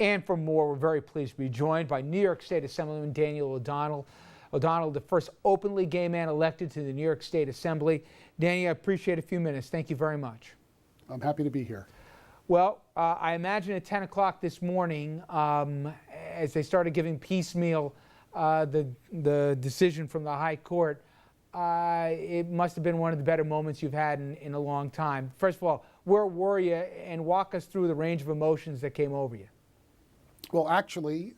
And for more, we're very pleased to be joined by New York State Assemblyman Daniel O'Donnell. O'Donnell, the first openly gay man elected to the New York State Assembly. Danny, I appreciate a few minutes. Thank you very much. I'm happy to be here. Well, I imagine at 10 o'clock this morning, as they started giving piecemeal the decision from the High Court, it must have been one of the better moments you've had in a long time. First of all, where were you, and walk us through the range of emotions that came over you? Well, actually,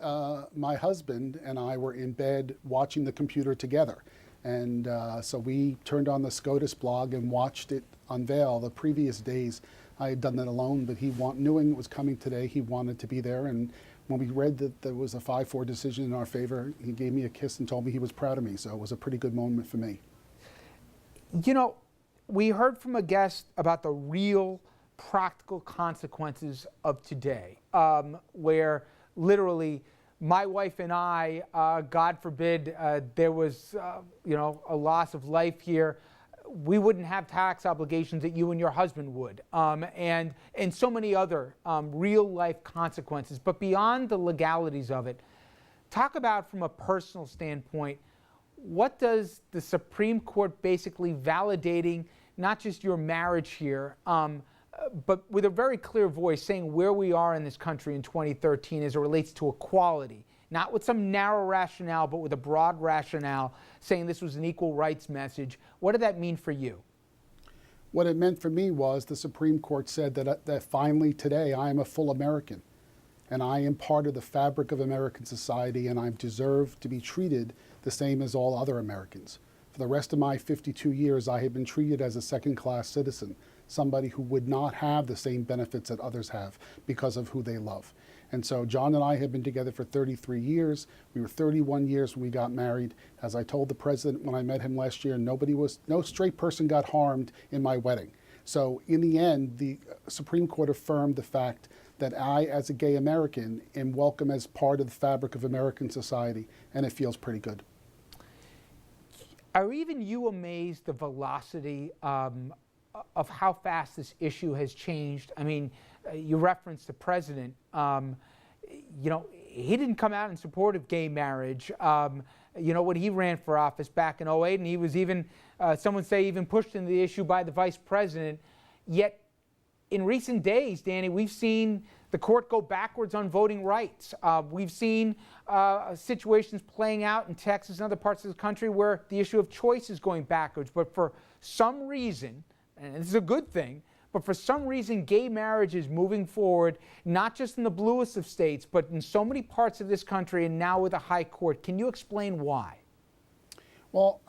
my husband and I were in bed watching the computer together. And so we turned on the SCOTUS blog and watched it unveil. The previous days, I had done that alone, but knowing it was coming today, he wanted to be there. And when we read that there was a 5-4 decision in our favor, he gave me a kiss and told me he was proud of me. So it was a pretty good moment for me. You know, we heard from a guest about the real practical consequences of today, where literally my wife and I, God forbid, there was a loss of life here, we wouldn't have tax obligations that you and your husband would, and so many other real life consequences. But beyond the legalities of it, talk about from a personal standpoint, what does the Supreme Court basically validating not just your marriage here, but with a very clear voice saying where we are in this country in 2013 as it relates to equality, not with some narrow rationale, but with a broad rationale, saying this was an equal rights message. What did that mean for you? What it meant for me was the Supreme Court said that finally today I am a full American, and I am part of the fabric of American society, and I deserve to be treated the same as all other Americans. For the rest of my 52 years, I have been treated as a second-class citizen, somebody who would not have the same benefits that others have because of who they love. And so John and I have been together for 33 years. We were 31 years when we got married. As I told the president when I met him last year, no straight person got harmed in my wedding. So in the end, the Supreme Court affirmed the fact that I, as a gay American, am welcome as part of the fabric of American society, and it feels pretty good. Are even you amazed the velocity of how fast this issue has changed? I mean, you referenced the president. He didn't come out in support of gay marriage. When he ran for office back in 2008, and he was even, someone say, even pushed into the issue by the vice president. Yet, in recent days, Danny, we've seen the court go backwards on voting rights. We've seen situations playing out in Texas and other parts of the country where the issue of choice is going backwards. But for some reason, and this is a good thing, but for some reason gay marriage is moving forward, not just in the bluest of states, but in so many parts of this country and now with the High Court. Can you explain why? Well,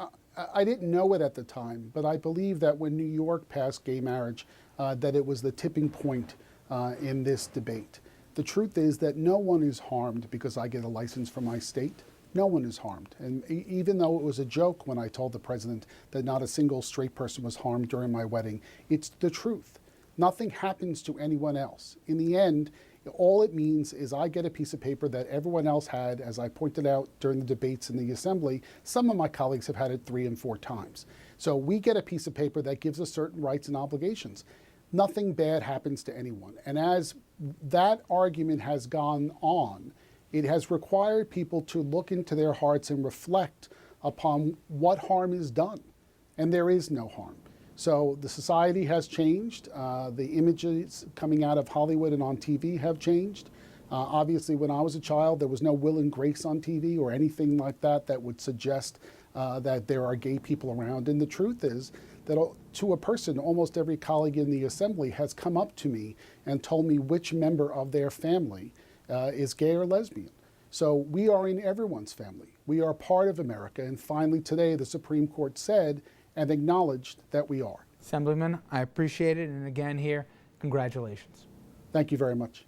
I didn't know it at the time, but I believe that when New York passed gay marriage, that it was the tipping point in this debate. The truth is that no one is harmed because I get a license from my state. No one is harmed. And even though it was a joke when I told the president that not a single straight person was harmed during my wedding, it's the truth. Nothing happens to anyone else. In the end, all it means is I get a piece of paper that everyone else had. As I pointed out during the debates in the assembly, some of my colleagues have had it 3 and 4 times. So we get a piece of paper that gives us certain rights and obligations. Nothing bad happens to anyone. And as that argument has gone on, it has required people to look into their hearts and reflect upon what harm is done. And there is no harm. So the society has changed. The images coming out of Hollywood and on TV have changed. Obviously, when I was a child, there was no Will and Grace on TV or anything like that that would suggest that there are gay people around. And the truth is that to a person, almost every colleague in the assembly has come up to me and told me which member of their family is gay or lesbian. So we are in everyone's family. We are part of America. And finally today, the Supreme Court said and acknowledged that we are. Assemblyman, I appreciate it. And again here, congratulations. Thank you very much.